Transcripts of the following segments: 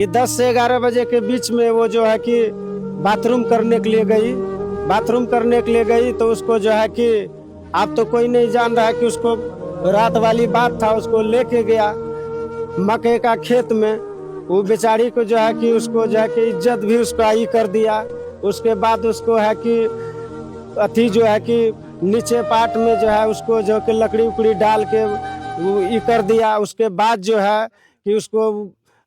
कि 10 से 11 बजे के बीच में वो जो है कि बाथरूम करने के लिए गई। बाथरूम करने के लिए गई तो उसको जो है कि आप तो कोई नहीं जान रहा है कि उसको रात वाली बात था, उसको लेके गया मकई का खेत में। वो बेचारी को जो है कि उसको जो है कि इज्जत भी उसको आई कर दिया। उसके बाद उसको है कि अथी जो है कि नीचे पार्ट में जो है उसको जो कि लकड़ी उकड़ी डाल के वो ई कर दिया। उसके बाद जो है कि उसको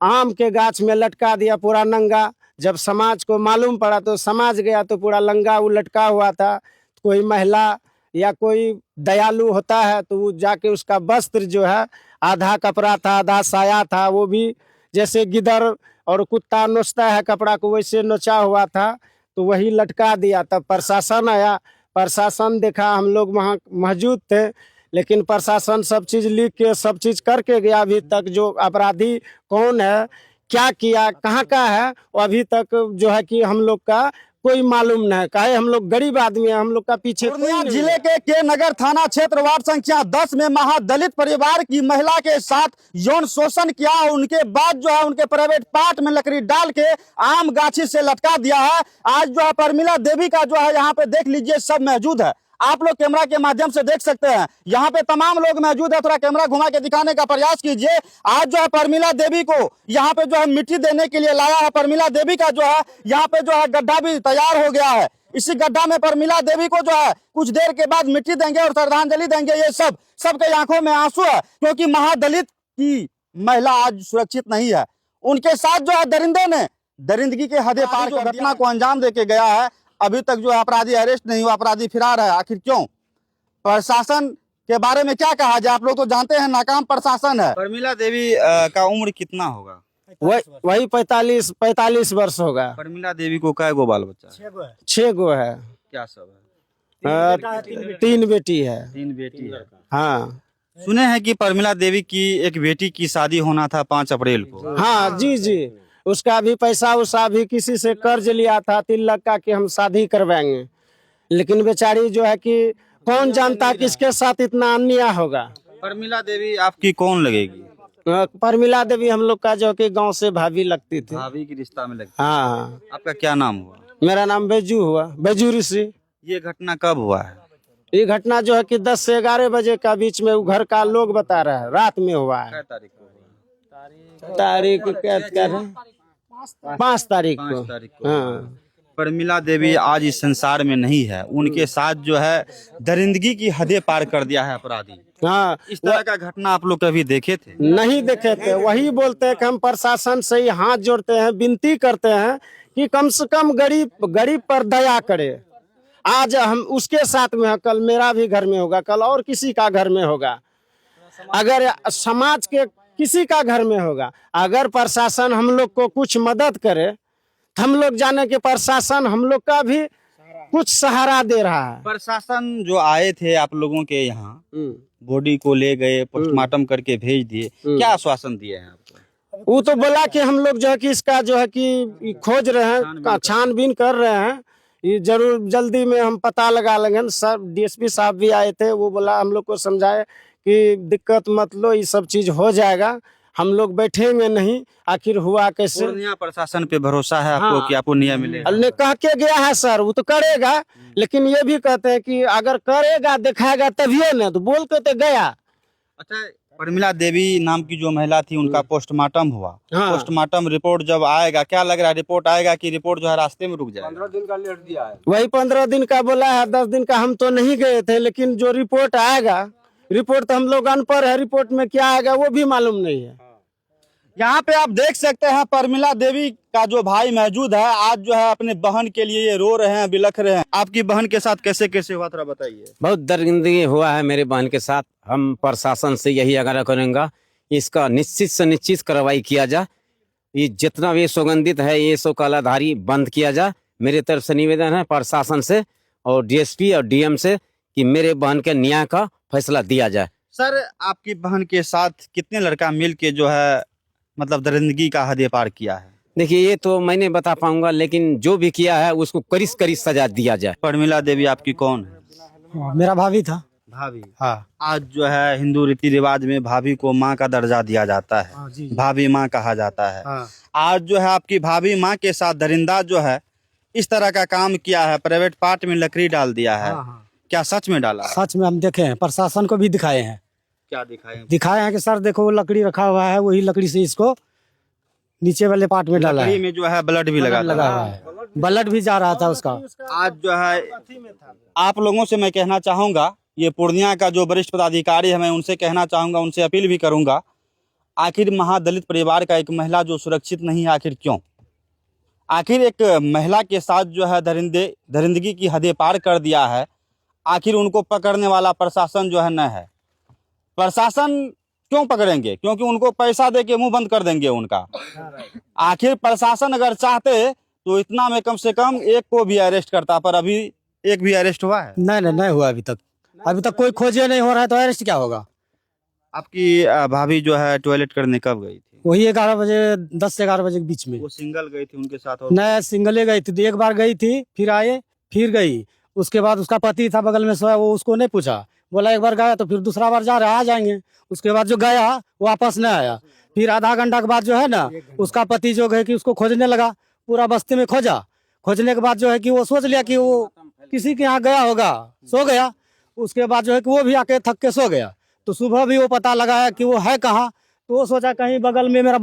आम के गाछ में लटका दिया पूरा नंगा। जब समाज को मालूम पड़ा तो समाज गया तो पूरा नंगा वो लटका हुआ था। कोई महिला या कोई दयालु होता है तो वो जाके उसका वस्त्र जो है आधा कपड़ा था आधा साया था, वो भी जैसे गिदर और कुत्ता नोचता है कपड़ा को वैसे नोचा हुआ था, तो वही लटका दिया। तब प्रशासन आया, प्रशासन देखा, हम लोग वहाँ मौजूद थे, लेकिन प्रशासन सब चीज लिख के सब चीज करके गया। अभी तक जो अपराधी कौन है, क्या किया, कहाँ का है, वो अभी तक जो है कि हम लोग का कोई मालूम नहीं। काहे हम लोग गरीब आदमी है, हम लोग का पीछे पूर्णिया जिले के नगर थाना क्षेत्र वार्ड संख्या 10 में महादलित परिवार की महिला के साथ यौन शोषण किया। उनके बाद जो है उनके प्राइवेट पार्ट में लकड़ी डाल के आम गाछी से लटका दिया है। आज जो है परमिला देवी का जो है यहाँ पे देख लीजिए सब मौजूद है। आप लोग कैमरा के माध्यम से देख सकते हैं, यहाँ पे तमाम लोग मौजूद है। थोड़ा कैमरा घुमा के दिखाने का प्रयास कीजिए। आज जो है परमिला देवी को यहाँ पे जो है मिट्टी देने के लिए लाया है। परमिला देवी का जो है यहाँ पे जो है गड्ढा भी तैयार हो गया है। इसी गड्ढा में परमिला देवी को जो है कुछ देर के बाद मिट्टी देंगे और श्रद्धांजलि देंगे। ये सबके आंखों में आंसू है, क्योंकि महादलित की महिला आज सुरक्षित नहीं है। उनके साथ जो है दरिंदे ने दरिंदगी के हदें पार कर घटना को अंजाम दे के गया है। अभी तक जो है अपराधी अरेस्ट नहीं हुआ, अपराधी फरार है। आखिर क्यों? प्रशासन के बारे में क्या कहा जाए? आप लोग तो जानते हैं नाकाम प्रशासन है। परमिला देवी का उम्र कितना होगा? वही 45 वर्ष होगा। परमिला देवी को कै गो बाल बच्चा है? 6 गो है। क्या सब है? 3 बेटी है। 3 बेटी है। हाँ सुने हैं कि परमिला देवी की एक बेटी की शादी होना था 5 अप्रैल को। हाँ जी जी, उसका भी पैसा उसा भी किसी से कर्ज लिया था 3 लाख का कि हम शादी करवाएंगे, लेकिन बेचारी जो है कि कौन जानता किसके साथ इतना अन्याय होगा। परमिला देवी आपकी कौन लगेगी? परमिला देवी हम लोग का जो कि गांव से भाभी लगती थी। भाभी की रिश्ता में लगती। हाँ, आपका क्या नाम हुआ? मेरा नाम बैजू हुआ, बैजू ऋषि। ये घटना कब हुआ है? ये घटना जो है कि 10 से 11 बजे का बीच में वो घर का लोग बता रहे हैं, रात में हुआ है। कै तारीख को हुआ? तारीख क्या कह रहे हैं? 5 तारीख 5 को। तारीख को। हाँ, परमिला देवी आज इस संसार में नहीं है। उनके साथ जो है दरिंदगी की हदें पार कर दिया है अपराधी। हाँ, इस तरह का घटना आप लोग कभी देखे थे? नहीं देखे थे। वही बोलते हैं कि हम प्रशासन से ही हाथ जोड़ते हैं, विनती करते हैं कि कम से कम गरीब पर दया करे। आज हम उसके साथ में है, कल मेरा भी घर में होगा, कल और किसी का घर में होगा, अगर समाज के किसी का घर में होगा। अगर प्रशासन हम लोग को कुछ मदद करे तो हम लोग जाने कि प्रशासन हम लोग का भी कुछ सहारा दे रहा है। प्रशासन जो आए थे आप लोगों के यहाँ, बॉडी को ले गए, पोस्टमार्टम करके भेज दिए, क्या आश्वासन दिए हैं आपको? वो तो बोला कि हम लोग जो है कि इसका जो है कि खोज रहे हैं, छानबीन कर रहे हैं, ये जरूर जल्दी में हम पता लगा लेंगे। सर डीएसपी साहब भी आए थे, वो बोला हम लोग को समझाए कि दिक्कत मत लो, ये सब चीज हो जाएगा, हम लोग बैठेंगे नहीं। आखिर हुआ कैसे? पूर्णिया प्रशासन पे भरोसा है आपको? हाँ। कि आपको न्याय मिलेगा? ने कह के गया है सर, वो तो करेगा, लेकिन ये भी कहते हैं कि अगर करेगा दिखाएगा तभिए ना, तो बोल के तो गया। अच्छा, परमिला देवी नाम की जो महिला थी उनका पोस्टमार्टम हुआ। हाँ। पोस्टमार्टम रिपोर्ट जब आएगा, क्या लग रहा है, रिपोर्ट आएगा कि रिपोर्ट जो है रास्ते में रुक जाएगा? 15 दिन का लेट दिया है। वही 15 दिन का बोला है, 10 दिन का हम तो नहीं गए थे, लेकिन जो रिपोर्ट आएगा, रिपोर्ट तो हम लोग अनपढ़ है, रिपोर्ट में क्या आएगा वो भी मालूम नहीं है। यहाँ पे आप देख सकते हैं परमिला देवी का जो भाई मौजूद है। आज जो है अपने बहन के लिए ये रो रहे हैं, बिलख रहे हैं। आपकी बहन के साथ कैसे कैसे हुआ, थोड़ा बताइए। बहुत दर्दगी हुआ है मेरे बहन के साथ। हम प्रशासन से यही आग्रह करेंगे, इसका निश्चित से निश्चित कार्रवाई किया जाए। ये जितना भी सुगंधित है ये सो कालाधारी बंद किया जाए। मेरे तरफ से निवेदन है प्रशासन से और डीएसपी और डीएम से कि मेरे बहन के न्याय का फैसला दिया जाए। सर, आपकी बहन के साथ कितने लड़का मिल के जो है मतलब दरिंदगी का हद पार किया है? देखिए ये तो मैं नहीं बता पाऊंगा, लेकिन जो भी किया है उसको करीस करीस सजा दिया जाए। परमिला देवी आपकी कौन है? मेरा भाभी था। भाभी। हाँ आज जो है हिंदू रीति रिवाज में भाभी को माँ का दर्जा दिया जाता है, जी भाभी माँ कहा जाता है। हाँ आज जो है आपकी भाभी माँ के साथ दरिंदा जो है इस तरह का काम किया है, प्राइवेट पार्ट में लकड़ी डाल दिया है। हाँ। क्या सच में डाला है? सच में हम देखे हैं, प्रशासन को भी दिखाए हैं। क्या दिखाए? दिखाए हैं कि सर देखो वो लकड़ी रखा हुआ है, वही लकड़ी से इसको नीचे वाले पार्ट में डाला लकड़ी है, में जो है ब्लड भी लगा लगा हुआ है, ब्लड भी जा रहा था उसका। आज जो है आप लोगों से मैं कहना चाहूंगा, ये पूर्णिया का जो वरिष्ठ पदाधिकारी है मैं उनसे कहना चाहूंगा, उनसे अपील भी करूंगा, आखिर महादलित परिवार का एक महिला जो सुरक्षित नहीं है, आखिर क्यों? आखिर एक महिला के साथ जो है दरिंदगी की हदें पार कर दिया है, आखिर उनको पकड़ने वाला प्रशासन जो है न है। प्रशासन क्यों पकड़ेंगे? क्योंकि उनको पैसा दे के मुंह बंद कर देंगे उनका। आखिर प्रशासन अगर चाहते तो इतना में कम से कम एक को भी अरेस्ट करता, पर अभी एक भी अरेस्ट हुआ है? नहीं हुआ अभी तक कोई खोजे नहीं हो रहा है, तो अरेस्ट क्या होगा? आपकी भाभी जो है टॉयलेट करने कब गई थी? वही 11 बजे, 10 से 11 बजे के बीच में। वो सिंगल गई थी उनके साथ? और नहीं, सिंगले गई थी, एक बार गई थी, फिर आए, फिर गई। उसके बाद उसका पति था बगल में सोया, वो उसको नहीं पूछा, बोला एक बार गया तो फिर दूसरा बार जा रहा, आ जाएंगे। उसके बाद जो गया वापस नहीं आया। फिर आधा घंटा के बाद जो है ना, उसका पति जो है कि उसको खोजने लगा, पूरा बस्ती में खोजने के बाद जो है कि वो सोच लिया कि वो किसी के यहाँ गया होगा, सो गया। उसके बाद जो है कि वो भी आके थक के सो गया। तो सुबह भी वो पता लगाया कि वो है कहाँ, तो वो सोचा कहीं बगल में मेरा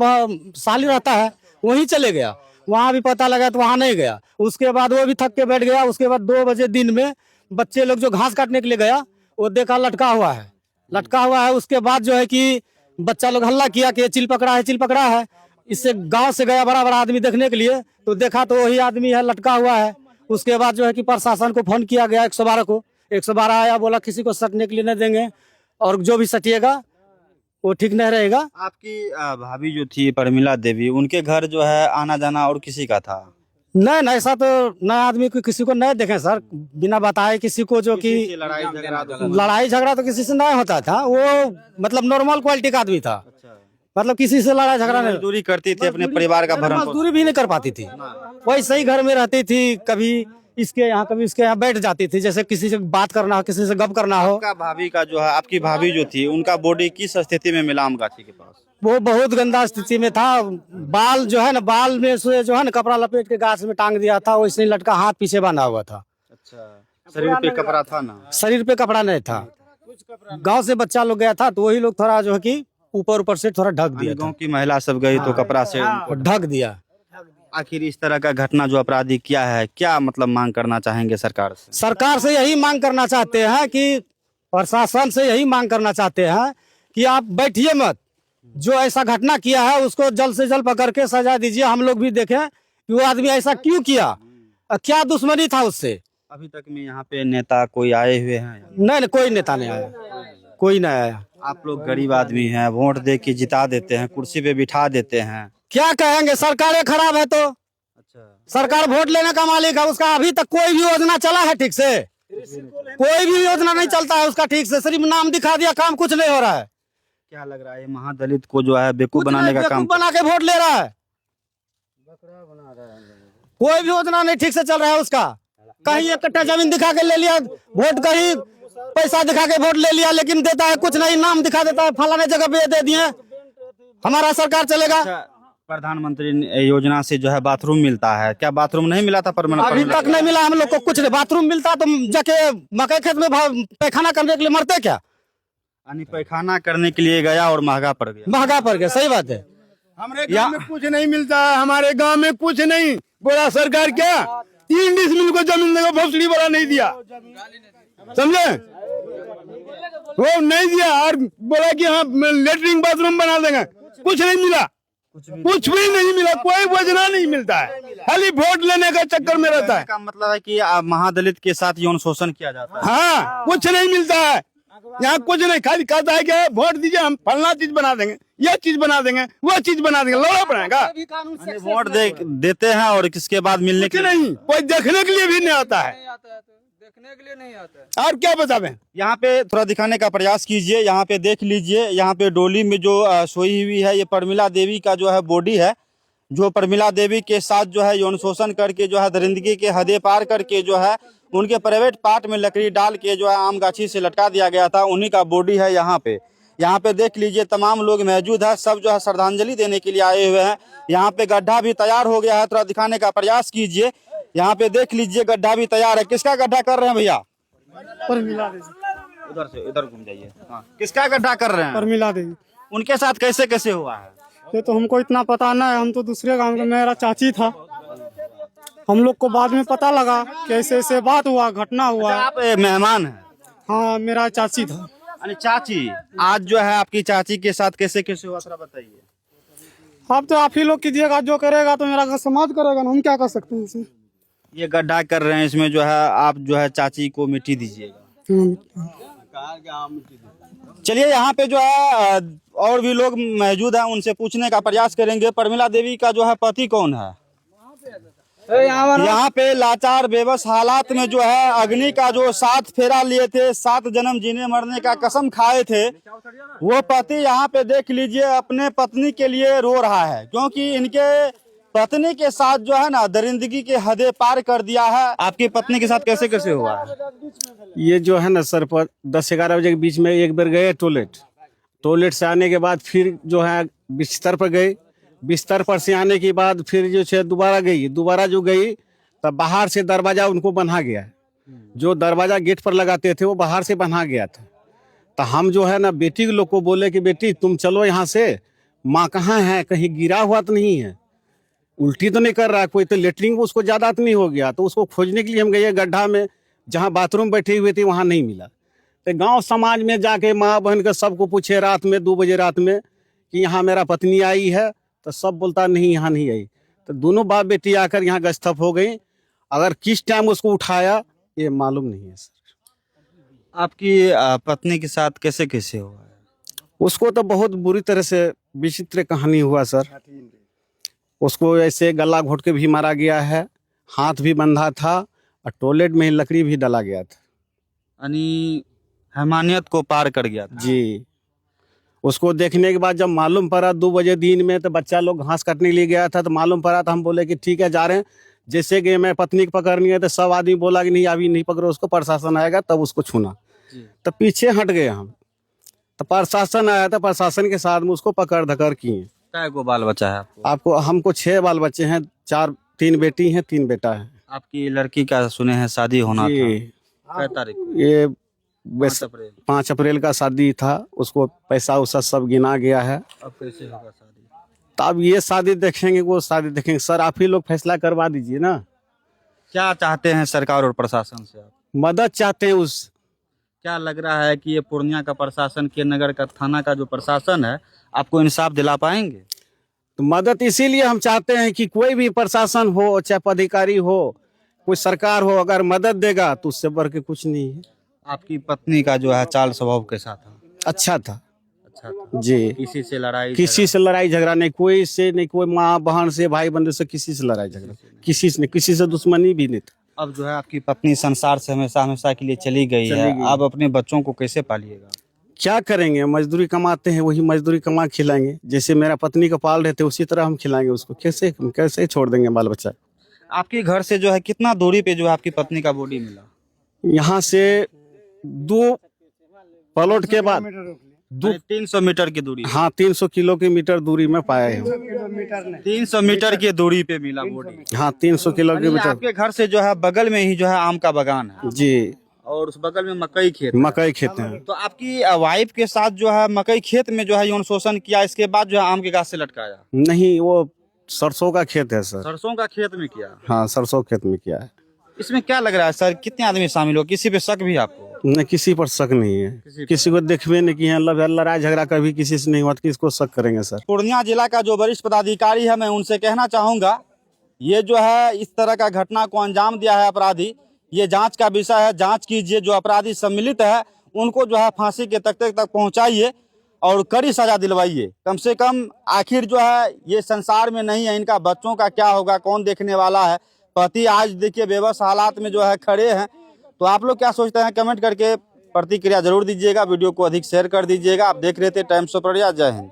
साली रहता है, वहीं चले गया। वहाँ भी पता लगा तो वहाँ नहीं गया। उसके बाद वो भी थक के बैठ गया। उसके बाद 2 बजे दिन में बच्चे लोग जो घास काटने के लिए गया, वो देखा लटका हुआ है। उसके बाद जो है कि बच्चा लोग हल्ला किया कि चिल पकड़ा है। इससे गांव से गया बड़ा आदमी देखने के लिए, तो देखा तो वही आदमी है, लटका हुआ है। उसके बाद जो है कि प्रशासन को फोन किया गया, 112 को। 112 आया, बोला किसी को सटने के लिए नहीं देंगे, और जो भी सटिएगा वो ठीक नहीं रहेगा। आपकी भाभी जो थी परमिला देवी, उनके घर जो है आना जाना और किसी का था? नहीं, ऐसा तो नया आदमी को किसी को नहीं देखे सर, बिना बताए किसी को, जो कि लड़ाई झगड़ा तो किसी से नहीं होता था। वो मतलब नॉर्मल क्वालिटी का आदमी था, मतलब किसी से लड़ाई झगड़ा नहीं। मजदूरी करती थी, अपने परिवार का भरण पोषण। मजदूरी भी नहीं कर पाती थी, वैसे ही घर में रहती थी। कभी इसके यहाँ कभी इसके यहाँ बैठ जाती थी, जैसे किसी से बात करना हो, किसी से गप करना हो। आपका भाभी का जो है, आपकी भाभी जो थी, उनका बॉडी किस स्थिति में मिला आम गाछी के पास? वो बहुत गंदा स्थिति में था। बाल जो है ना, बाल में से जो है ना कपड़ा लपेट के गाछ में टांग दिया था, वैसे ही लटका, हाथ पीछे बांधा हुआ था। अच्छा, शरीर पे कपड़ा था ना? शरीर पे कपड़ा नहीं था। गांव से बच्चा लोग गया था, तो वही लोग थोड़ा जो है कि ऊपर से थोड़ा ढक दिया था। गांव की महिला सब गई तो कपड़ा से ढक दिया। आखिर इस तरह का घटना जो अपराधी किया है, क्या मतलब मांग करना चाहेंगे सरकार से? सरकार से यही मांग करना चाहते हैं कि प्रशासन से यही मांग करना चाहते हैं कि आप बैठिए मत, जो ऐसा घटना किया है उसको जल्द से जल्द पकड़ के सजा दीजिए। हम लोग भी देखें कि वो आदमी ऐसा क्यों किया, क्या दुश्मनी था उससे। अभी तक में यहाँ पे नेता कोई आए हुए हैं? नहीं, कोई नेता नहीं आया, कोई नहीं आया। आप लोग गरीब आदमी हैं, वोट दे के जिता देते हैं, कुर्सी पे बिठा देते हैं, क्या कहेंगे, सरकारें खराब है। तो सरकार वोट लेने का मालिक है, उसका अभी तक कोई भी योजना चला है ठीक से? कोई भी योजना नहीं चलता है उसका ठीक से, सिर्फ नाम दिखा दिया, काम कुछ नहीं हो रहा है। क्या लग रहा है महादलित को जो है बेवकूफ बनाने का काम बना के वोट ले रहा है? कोई भी योजना नहीं ठीक से चल रहा है उसका। कहीं 1 कट्ठा जमीन दिखा के ले लिया वोट, कहीं पैसा दिखा के वोट ले लिया, लेकिन देता है कुछ नहीं, नाम दिखा देता है, फलाने जगह पे दे दिए, हमारा सरकार चलेगा। प्रधानमंत्री योजना से जो है बाथरूम मिलता है, क्या बाथरूम नहीं मिला था? अभी तक नहीं मिला हम लोग को कुछ नहीं। बाथरूम मिलता तो जाके मकई खेत में पैखाना करने के लिए मरते क्या? यानी पैखाना करने के लिए गया और महंगा पड़ गया। महंगा पड़ गया, सही बात है। हमारे गांव में कुछ नहीं मिलता है, हमारे गांव में कुछ नहीं। बोला सरकार क्या 3 डिसमिल को जमीन देगा, भोसड़ी वाला नहीं दिया, समझे? वो नहीं दिया और बोला कि हाँ लेटरिन बाथरूम बना देंगे, कुछ नहीं मिला, कुछ भी नहीं मिला, कोई योजना नहीं मिलता है, खाली वोट लेने का चक्कर में रहता है। का मतलब है कि महादलित के साथ यौन शोषण किया जाता है। हाँ, कुछ नहीं मिलता है यहाँ, कुछ नहीं, खाली कहता है कि वोट दीजिए, हम फलना चीज बना देंगे, यह चीज बना देंगे, वो चीज बना देंगे, लौड़ा बनाएगा। वोट देते हैं और किसके बाद मिलने कुछ नहीं, कोई देखने के लिए भी नहीं आता है, देखने के लिए नहीं आता है। और क्या बतावे। यहाँ पे थोड़ा दिखाने का प्रयास कीजिए, यहाँ पे देख लीजिए, यहाँ पे डोली में जो सोई हुई है ये प्रमिला देवी का जो है बॉडी है, जो प्रमिला देवी के साथ जो है यौन शोषण करके जो है दरिंदगी के हदें पार करके जो है उनके प्राइवेट पार्ट में लकड़ी डाल के जो है आम गाछी से लटका दिया गया था, उन्हीं का बॉडी है यहाँ पे। यहाँ पे देख लीजिए तमाम लोग मौजूद है, सब जो है श्रद्धांजलि देने के लिए आए हुए हैं। यहाँ पे गड्ढा भी तैयार हो गया है, थोड़ा दिखाने का प्रयास कीजिए। यहाँ पे देख लीजिए गड्ढा भी तैयार है। किसका गड्ढा कर रहे हैं भैया? उधर से इधर घूम जाइए। हाँ, किसका गड्ढा कर रहे हैं? प्रमिला देवी। उनके साथ कैसे कैसे हुआ है? ये तो हमको इतना पता नहीं, हम तो दूसरे गांव में, मेरा चाची था, हम लोग को बाद में पता लगा कि ऐसे ऐसे बात हुआ, घटना हुआ। अच्छा, आप मेहमान हैं? हाँ, मेरा चाची था। अरे चाची, आज जो है आपकी चाची के साथ कैसे कैसे हुआ, थोड़ा बताइए। अब तो आप ही लोग कीजिएगा, जो करेगा तो मेरा समाज करेगा ना, हम क्या कर सकते हैं इसे। ये गड्ढा कर रहे हैं, इसमें जो है आप जो है चाची को मिट्टी दीजिएगा। चलिए, यहाँ पे जो है और भी लोग मौजूद हैं, उनसे पूछने का प्रयास करेंगे। प्रमिला देवी का जो है पति कौन है? यहाँ पे लाचार बेबस हालात में जो है अग्नि का जो 7 फेरा लिए थे, 7 जन्म जीने मरने का कसम खाए थे, वो पति यहाँ पे देख लीजिए अपने पत्नी के लिए रो रहा है, क्योंकि इनके पत्नी के साथ जो है ना दरिंदगी के हदें पार कर दिया है। आपकी पत्नी के साथ कैसे कैसे हुआ है? ये जो है ना सर, पर 10-11 बजे के बीच में एक बार गए टॉयलेट से आने के बाद फिर जो है बिस्तर पर गए, बिस्तर पर से आने के बाद फिर जो है दोबारा जो गई तब बाहर से दरवाजा उनको बंधा गया है। जो दरवाजा गेट पर लगाते थे वो बाहर से बंधा गया था। तो हम जो है ना बेटी के लोग को बोले कि बेटी तुम चलो यहाँ से, माँ कहाँ है, कहीं गिरा हुआ तो नहीं है, उल्टी तो नहीं कर रहा है कोई, तो लेटरिन उसको ज्यादा तो नहीं हो गया। तो उसको खोजने के लिए हम गए गड्ढा में, जहाँ बाथरूम बैठे हुए थे वहाँ नहीं मिला। तो गांव समाज में जाके माँ बहन के सबको पूछे रात में 2 बजे रात में कि यहाँ मेरा पत्नी आई है, तो सब बोलता नहीं यहाँ नहीं आई। तो दोनों बाप बेटी आकर यहाँ गश्तप हो गई। अगर किस टाइम उसको उठाया ये मालूम नहीं है सर। आपकी पत्नी के साथ कैसे कैसे हुआ है? उसको तो बहुत बुरी तरह से विचित्र कहानी हुआ सर। उसको ऐसे गला घोट के भी मारा गया है, हाथ भी बंधा था, और टॉयलेट में लकड़ी भी डाला गया था। यानी हैवानियत को पार कर गया था। जी, उसको देखने के बाद जब मालूम पड़ा 2 बजे दिन में, तो बच्चा लोग घास काटने के लिए गया था, तो मालूम पड़ा तो हम बोले कि ठीक है जा रहे हैं। जैसे कि मैं पत्नी को पकड़नी है तो सब आदमी बोला कि नहीं अभी नहीं पकड़ो उसको, प्रशासन आएगा तब उसको छूना। तो पीछे हट गए हम, तो प्रशासन आया था, प्रशासन के साथ में उसको पकड़ धकड़ किए। क्या को बाल बच्चा है आपको? हमको 6 बाल बच्चे हैं, 3 बेटी हैं 3 बेटा है। आपकी लड़की का सुने हैं शादी होना था? क्या तारीख को? ये 5 अप्रैल का शादी था। उसको पैसा उसा सब गिना गया है। अब कैसे होगा शादी? तो अब ये शादी देखेंगे वो शादी देखेंगे। सर आप ही लोग फैसला करवा दीजिए ना। क्या चाहते हैं सरकार और प्रशासन से आप? मदद चाहते हैं उस। क्या लग रहा है कि ये पूर्णिया का प्रशासन, के नगर का थाना का जो प्रशासन है, आपको इंसाफ दिला पाएंगे? तो मदद इसीलिए हम चाहते हैं कि कोई भी प्रशासन हो, चाहे पदाधिकारी हो, कोई सरकार हो, अगर मदद देगा तो उससे बढ़ के कुछ नहीं है। आपकी पत्नी का जो है चाल स्वभाव कैसा था? अच्छा था। अच्छा था। जी, किसी से लड़ाई झगड़ा नहीं, कोई से नहीं, कोई माँ बहन से भाई बंधु से किसी से लड़ाई झगड़ा, किसी से नहीं, किसी से दुश्मनी भी नहीं था। अब जो है आपकी पत्नी संसार से हमेशा हमेशा के लिए चली गई है, आप अपने बच्चों को कैसे पालिएगा? क्या करेंगे, मजदूरी कमाते हैं, वही मजदूरी कमा खिलाएंगे। जैसे मेरा पत्नी को पाल रहे थे उसी तरह हम खिलाएंगे उसको। कैसे कैसे छोड़ देंगे बाल बच्चा? आपके घर से जो है कितना दूरी पे जो है आपकी पत्नी का बॉडी मिला? यहाँ से 2 प्लॉट के बाद 300 मीटर की दूरी। हाँ, 300 किलोमीटर दूरी में पाए हैं। 300 मीटर की दूरी पे मिला बॉडी। हाँ, 300 किलोमीटर। आपके घर से जो है बगल में ही जो है आम का बागान है जी, और उस बगल में मकई खेत हैं। तो आपकी वाइफ के साथ जो है मकई खेत में जो है यौन शोषण किया, इसके बाद जो है आम के गाछ से लटकाया? नहीं, वो सरसों का खेत है सर। सरसों का खेत में किया? हाँ, सरसों खेत में किया है। इसमें क्या लग रहा है सर, कितने आदमी शामिल हो? किसी पे शक भी आपको? नहीं, किसी पर शक नहीं है। किसी को देखवे नहीं किए हैं। लड़ाई झगड़ा कभी किसी से नहीं हुआ, किसको शक करेंगे सर? पूर्णिया जिला का जो वरिष्ठ पदाधिकारी है, मैं उनसे कहना चाहूंगा, ये जो है इस तरह का घटना को अंजाम दिया है अपराधी, ये जांच का विषय है। जांच कीजिए, जो अपराधी सम्मिलित है उनको जो है फांसी के तख्ते तक पहुंचाइए और कड़ी सजा दिलवाइए। कम से कम आखिर जो है ये संसार में नहीं है, इनका बच्चों का क्या होगा, कौन देखने वाला है? पति आज देखिए बेबस हालात में जो है खड़े हैं। तो आप लोग क्या सोचते हैं, कमेंट करके प्रतिक्रिया जरूर दीजिएगा। वीडियो को अधिक शेयर कर दीजिएगा। आप देख रहे थे टाइम्स ऑफ इंडिया। जय हिंद।